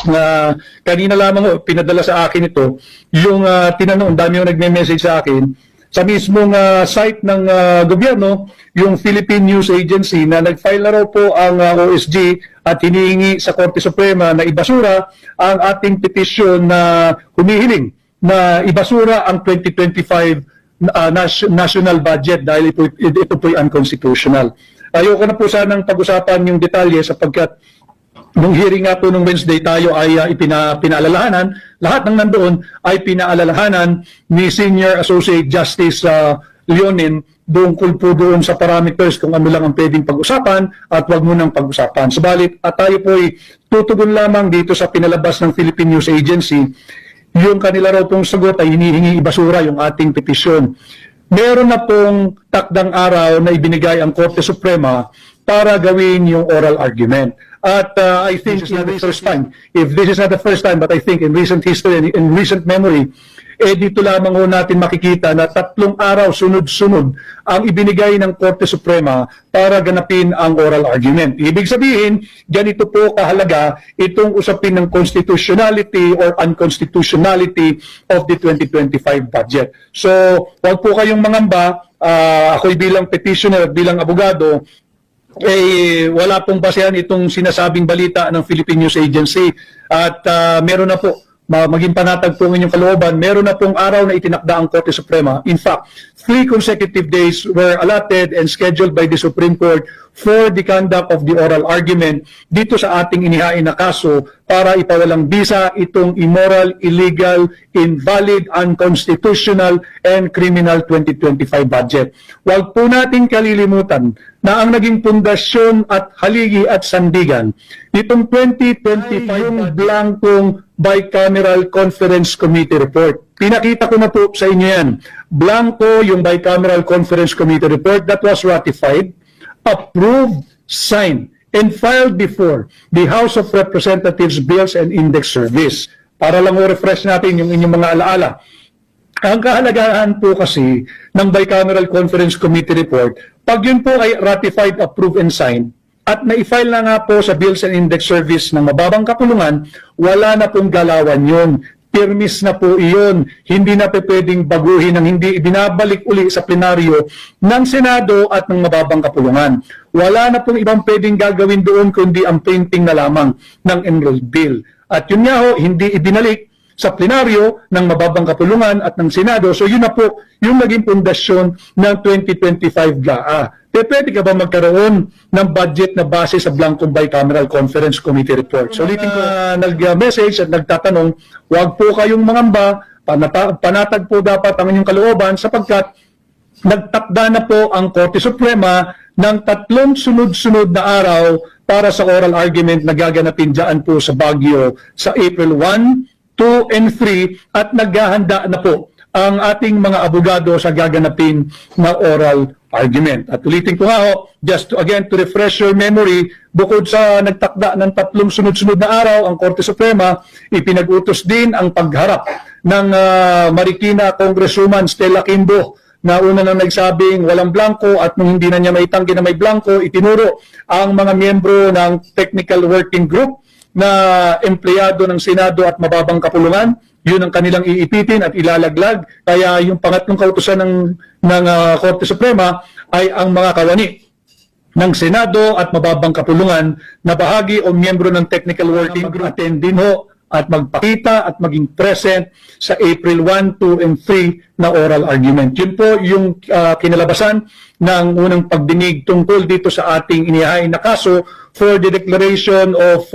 Na kanina lamang pinadala sa akin ito, yung tinanong, dami yung nagme-message sa akin, sa mismong site ng gobyerno, yung Philippine News Agency na nag-file na raw po ang OSG at hinihingi sa Korte Suprema na ibasura ang ating petisyon na humihiling na ibasura ang 2025 national budget dahil ito po'y unconstitutional. Ayoko na po sanang pag-usapan yung detalye sapagkat nung hearing nga po nung Wednesday tayo ay pinaalalahanan, lahat ng nandoon ay pinaalalahanan ni Senior Associate Justice Leonin tungkol po doon sa parameters kung ano lang ang pwedeng pag-usapan at wag mo nang pag-usapan. Subalit at tayo po ay tutugon lamang dito sa pinalabas ng Philippine News Agency, yung kanila raw pong sagot ay hinihingi ibasura yung ating petisyon. Meron na pong takdang araw na ibinigay ang Korte Suprema para gawin yung oral argument. At I think this is not the first time. If this is not the first time, but I think in recent history and in recent memory, dito lamang ho natin makikita na 3 araw sunod-sunod ang ibinigay ng Korte Suprema para ganapin ang oral argument. Ibig sabihin, ganito po kahalaga itong usapin ng constitutionality or unconstitutionality of the 2025 budget. So, huwag po kayong mangamba. Ako'y bilang petitioner at bilang abogado, wala pong basehan itong sinasabing balita ng Philippine News Agency at meron na po, maging panatag po ang inyong kalooban, meron na pong araw na itinakda ang Korte Suprema. In fact, 3 consecutive days were allotted and scheduled by the Supreme Court for the conduct of the oral argument dito sa ating inihain na kaso para ipawalang bisa itong immoral, illegal, invalid, unconstitutional, and criminal 2025 budget. Huwag po natin kalilimutan na ang naging pundasyon at haligi at sandigan itong 2025 yung blankong Bicameral Conference Committee report. Pinakita ko na po sa inyo yan. Blanco yung Bicameral Conference Committee report that was ratified, approved, signed, and filed before the House of Representatives Bills and Index Service. Para lang refresh natin yung inyong mga alaala. Ang kahalagahan po kasi ng Bicameral Conference Committee report, pag yun po ay ratified, approved, and signed, at na-file na nga po sa Bills and Index Service ng mababang kapulungan, wala na pong galawan yun. Permis na po iyon. Hindi na pwedeng baguhin ng hindi ibinabalik uli sa plenaryo ng Senado at ng mababang kapulungan. Wala na pong ibang pwedeng gagawin doon kundi ang printing na lamang ng enrolled bill. At yun nga ho, hindi ibinalik sa plenaryo ng mababang kapulungan at ng Senado. So yun na po yung naging pundasyon ng 2025 GAA. Pwede ka ba magkaroon ng budget na base sa Blancong Bicameral Conference Committee report? So ulitin ko, nag-message at nagtatanong, huwag po kayong mangamba, panatag po dapat ang inyong kalooban sapagkat nagtakda na po ang Korte Suprema ng 3 sunod-sunod na araw para sa oral argument na gaganapin dyan po sa Baguio sa April 1, 2, and 3 at naghahanda na po ang ating mga abogado sa gaganapin na oral argument. At ulitin ko nga ho, just to refresh your memory, bukod sa nagtakda ng 3 sunod-sunod na araw ang Korte Suprema, ipinag-utos din ang pagharap ng Marikina Congresswoman Stella Kimbo na una nang nagsabing walang blanco at nung hindi na niya maitanggi na may blanco, itinuro ang mga miyembro ng Technical Working Group na empleyado ng Senado at mababang kapulungan. Yun ang kanilang iipitin at ilalaglag. Kaya yung pangatlong kautusan ng Korte Suprema ay ang mga kawani ng Senado at mababang kapulungan na bahagi o miyembro ng Technical Working Group attend din ho at magpakita at maging present sa April 1, 2, and 3 na oral argument. Yun po yung kinalabasan ng unang pagdinig tungkol dito sa ating inihain na kaso for the declaration of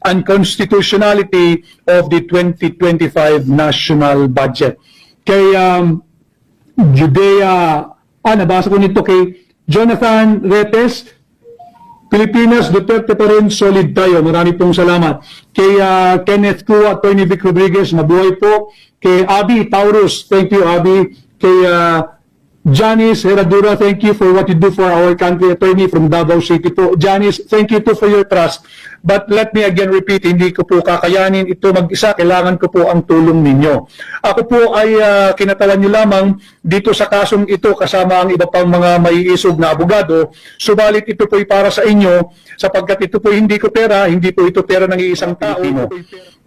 unconstitutionality of the 2025 national budget. Kay Judea, nabasa ko nito kay Jonathan Retes, Pilipinas, Duterte pa rin, solid tayo. Marami pong salamat. Kay Kenneth Kua, Attorney Vic Rodriguez, mabuhay po. Kay Abby Taurus, thank you Abby. Kay Janice Herradura, thank you for what you do for our country. Attorney from Davao City po. Janice, thank you too for your trust. But let me again repeat, hindi ko po kakayanin ito mag-isa. Kailangan ko po ang tulong ninyo. Ako po ay kinatawan nyo lamang dito sa kasong ito kasama ang iba pang mga maiisog na abogado. Subalit ito po ay para sa inyo sapagkat ito po hindi ko pera, hindi po ito pera ng iisang tao.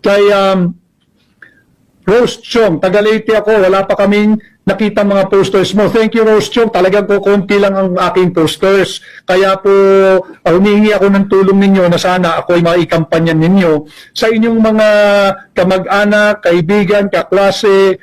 Kaya Rose Chong, taga Leyte ako, wala pa kaming nakita mga posters mo. Thank you, Rose Chong. Talagang konti lang ang aking posters. Kaya po, humihingi ako ng tulong ninyo na sana ako ay maikampanyan ninyo sa inyong mga kamag-anak, kaibigan, kaklase,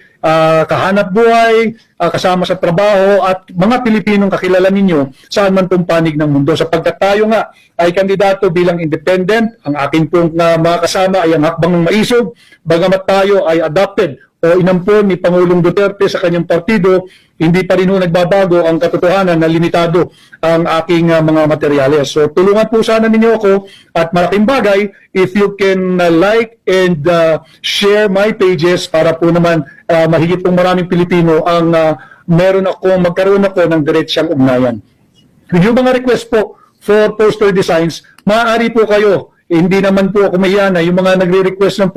kahanap buhay, kasama sa trabaho at mga Pilipinong kakilala ninyo saan man pong panig ng mundo. Sapagkat tayo nga ay kandidato bilang independent, ang aking pong mga kasama ay ang hakbang ng maisog, bagamat tayo ay adopted o inampon ni Pangulong Duterte sa kanyang partido, hindi pa rin nagbabago ang katotohanan na limitado ang aking mga materyales. So tulungan po sana ninyo ako at malaking bagay if you can like and share my pages para po naman mahigit pong maraming Pilipino ang magkaroon ako ng diretsyang ugnayan. Yung mga request po for poster designs, maaari po kayo. Hindi naman po ako mayana, yung mga nagre-request ng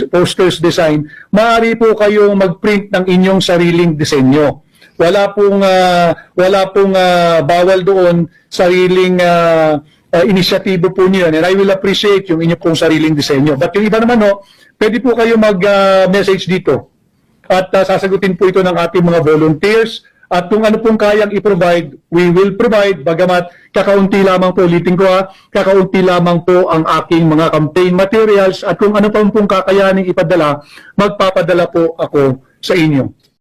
posters design, maaari po kayong mag-print ng inyong sariling disenyo. Wala pong bawal doon, sariling inisyatibo po niyo. And I will appreciate yung inyong pong sariling disenyo. But yung iba naman, pwede po kayo mag-message dito. At sasagutin po ito ng ating mga volunteers. At kung ano pong kayang i-provide, we will provide. Bagamat kakaunti lamang po, ulitin ko kakaunti lamang po ang aking mga campaign materials. At kung ano pong kakayaning ipadala, magpapadala po ako sa inyo.